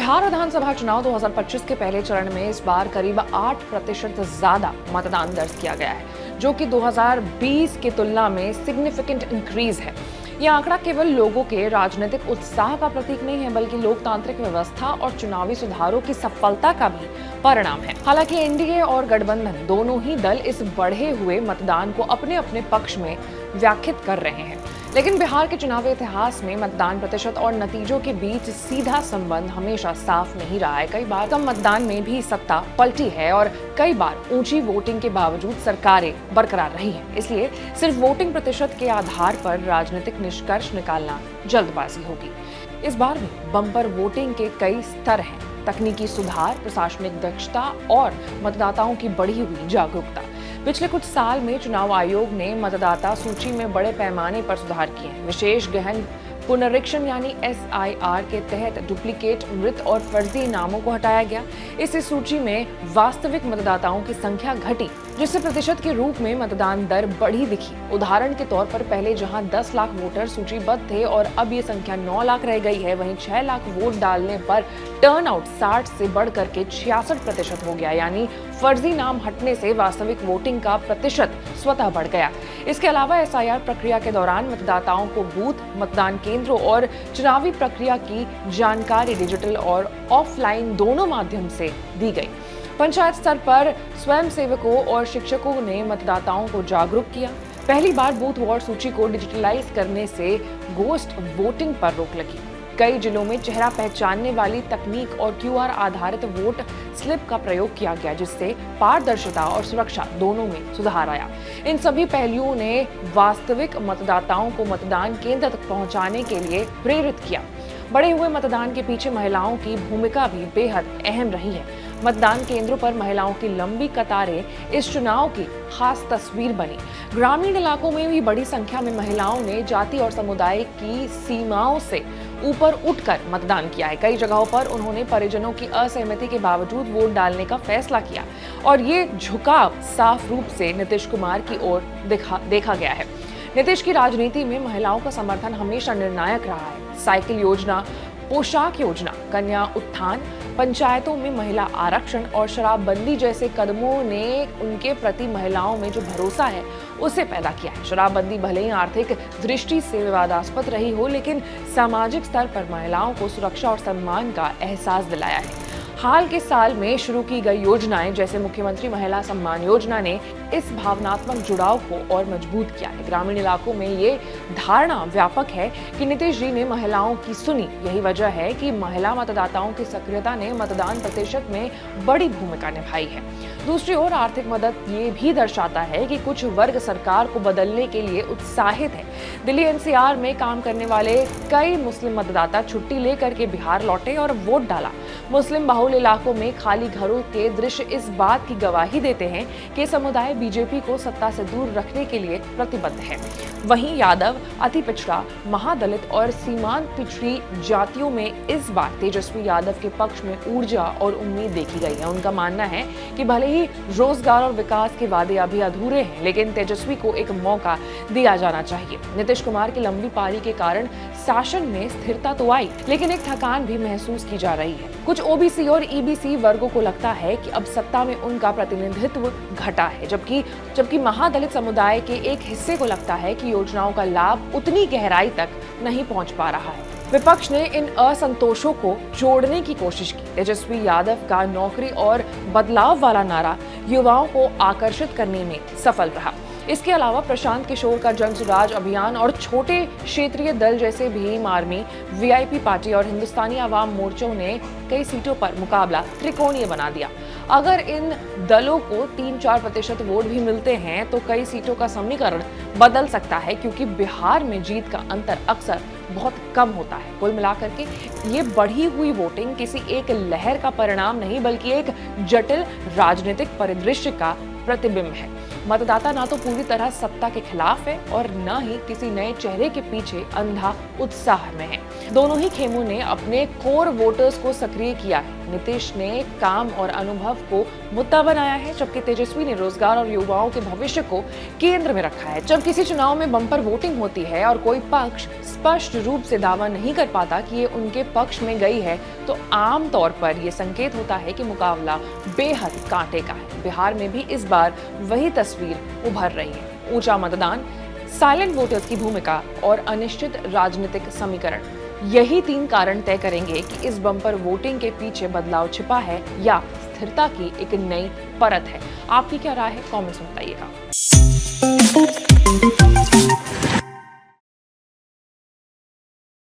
बिहार विधानसभा चुनाव 2025 के पहले चरण में इस बार करीब 8% ज्यादा मतदान दर्ज किया गया है, जो कि 2020 की तुलना में सिग्निफिकेंट इंक्रीज है। यह आंकड़ा केवल लोगों के राजनीतिक उत्साह का प्रतीक नहीं है, बल्कि लोकतांत्रिक व्यवस्था और चुनावी सुधारों की सफलता का भी परिणाम है। हालांकि एनडीए और गठबंधन दोनों ही दल इस बढ़े हुए मतदान को अपने अपने पक्ष में व्याख्यात कर रहे हैं, लेकिन बिहार के चुनावी इतिहास में मतदान प्रतिशत और नतीजों के बीच सीधा संबंध हमेशा साफ नहीं रहा है। कई बार कम मतदान में भी सत्ता पलटी है और कई बार ऊंची वोटिंग के बावजूद सरकारें बरकरार रही हैं। इसलिए सिर्फ वोटिंग प्रतिशत के आधार पर राजनीतिक निष्कर्ष निकालना जल्दबाजी होगी। इस बार भी बम्पर वोटिंग के कई स्तर हैं: तकनीकी सुधार, प्रशासनिक दक्षता और मतदाताओं की बढ़ी हुई जागरूकता। पिछले कुछ साल में चुनाव आयोग ने मतदाता सूची में बड़े पैमाने पर सुधार किए हैं। विशेष गहन पुनरीक्षण यानी SIR के तहत डुप्लीकेट, मृत और फर्जी नामों को हटाया गया। इस सूची में वास्तविक मतदाताओं की संख्या घटी, जिससे प्रतिशत के रूप में मतदान दर बढ़ी दिखी। उदाहरण के तौर पर पहले जहां 10 लाख वोटर सूचीबद्ध थे और अब ये संख्या 9 लाख रह गई है, वहीं 6 लाख वोट डालने पर टर्नआउट 60 से बढ़कर के 66% हो गया, यानी फर्जी नाम हटने से वास्तविक वोटिंग का प्रतिशत स्वतः बढ़ गया। इसके अलावा SIR प्रक्रिया के दौरान मतदाताओं को बूथ, मतदान केंद्रों और चुनावी प्रक्रिया की जानकारी डिजिटल और ऑफलाइन दोनों माध्यम से दी गई। पंचायत स्तर पर स्वयंसेवकों और शिक्षकों ने मतदाताओं को जागरूक किया। पहली बार बूथ वार सूची को डिजिटलाइज करने से गोस्ट वोटिंग पर रोक लगी। कई जिलों में चेहरा पहचानने वाली तकनीक और QR आधारित वोट स्लिप का प्रयोग किया गया, जिससे पारदर्शिता और सुरक्षा दोनों में सुधार आया। इन सभी पहलुओं ने वास्तविक मतदाताओं को मतदान केंद्र तक पहुंचाने के लिए प्रेरित किया। बढ़े हुए मतदान के पीछे महिलाओं की भूमिका भी बेहद अहम रही है। मतदान केंद्रों पर महिलाओं की लंबी कतारें इस चुनाव की खास तस्वीर बनी। ग्रामीण इलाकों में भी बड़ी संख्या में महिलाओं ने जाति और समुदाय की सीमाओं से ऊपर उठकर मतदान किया है। कई जगहों पर उन्होंने परिजनों की असहमति के बावजूद वोट डालने का फैसला किया और ये झुकाव साफ रूप से नीतीश कुमार की ओर देखा गया है। नीतीश की राजनीति में महिलाओं का समर्थन हमेशा निर्णायक रहा है। साइकिल योजना, पोशाक योजना, कन्या उत्थान, पंचायतों में महिला आरक्षण और शराबबंदी जैसे कदमों ने उनके प्रति महिलाओं में जो भरोसा है उसे पैदा किया है। शराबबंदी भले ही आर्थिक दृष्टि से विवादास्पद रही हो, लेकिन सामाजिक स्तर पर महिलाओं को सुरक्षा और सम्मान का एहसास दिलाया है। हाल के साल में शुरू की गई योजनाएं जैसे मुख्यमंत्री महिला सम्मान योजना ने इस भावनात्मक जुड़ाव को और मजबूत किया है। ग्रामीण इलाकों में ये धारणा व्यापक है कि नीतीश जी ने महिलाओं की सुनी। यही वजह है कि महिला मतदाताओं की सक्रियता ने मतदान प्रतिशत में बड़ी भूमिका निभाई है। दूसरी ओर आर्थिक मदद ये भी दर्शाता है कि कुछ वर्ग सरकार को बदलने के लिए उत्साहित है। दिल्ली NCR में काम करने वाले कई मुस्लिम मतदाता छुट्टी लेकर के बिहार लौटे और वोट डाला। मुस्लिम बहुल इलाकों में खाली घरों के दृश्य इस बात की गवाही देते हैं कि समुदाय बीजेपी को सत्ता से दूर रखने के लिए प्रतिबद्ध है। वहीं यादव, अति पिछड़ा, महादलित और सीमांत पिछड़ी जातियों में इस बार तेजस्वी यादव के पक्ष में ऊर्जा और उम्मीद देखी गई है। उनका मानना है कि भले ही रोजगार और विकास के वादे अभी अधूरे हैं, लेकिन तेजस्वी को एक मौका दिया जाना चाहिए। नीतीश कुमार की लंबी पारी के कारण शासन में स्थिरता तो आई, लेकिन एक थकान भी महसूस की जा रही है। कुछ OBC और EBC वर्गों को लगता है कि अब सत्ता में उनका प्रतिनिधित्व घटा है, जबकि महादलित समुदाय के एक हिस्से को लगता है कि योजनाओं का लाभ उतनी गहराई तक नहीं पहुंच पा रहा है। विपक्ष ने इन असंतोषों को जोड़ने की कोशिश की। तेजस्वी यादव का नौकरी और बदलाव वाला नारा युवाओं को आकर्षित करने में सफल रहा। इसके अलावा प्रशांत किशोर का जन सुराज अभियान और छोटे क्षेत्रीय दल जैसे भीम आर्मी, VIP पार्टी और हिंदुस्तानी आवाम मोर्चों ने कई सीटों पर मुकाबला त्रिकोणीय बना दिया। अगर इन दलों को 3-4% वोट भी मिलते हैं तो कई सीटों का समीकरण बदल सकता है, क्योंकि बिहार में जीत का अंतर अक्सर बहुत कम होता है। कुल मिलाकर के ये बढ़ी हुई वोटिंग किसी एक लहर का परिणाम नहीं, बल्कि एक जटिल राजनीतिक परिदृश्य का प्रतिबिंब है। मतदाता ना तो पूरी तरह सत्ता के खिलाफ है और न ही किसी नए चेहरे के पीछे अंधा उत्साह में है। दोनों ही खेमों ने अपने कोर वोटर्स को सक्रिय किया है। नीतीश ने काम और अनुभव को मुद्दा बनाया है, जबकि तेजस्वी ने रोजगार और युवाओं के भविष्य को केंद्र में रखा है। जब किसी चुनाव में बम्पर वोटिंग होती है और कोई पक्ष स्पष्ट रूप से दावा नहीं कर पाता कि ये उनके पक्ष में गई है, तो आम तौर पर यह संकेत होता है कि मुकाबला बेहद कांटे का है। बिहार में भी इस बार वही तस्वीर उभर रही है। ऊंचा मतदान, साइलेंट वोटर्स की भूमिका और अनिश्चित राजनीतिक समीकरण, यही 3 कारण तय करेंगे कि इस बम्पर वोटिंग के पीछे बदलाव छिपा है या स्थिरता की एक नई परत है। आपकी क्या राय है? कमेंट्स में बताइएगा।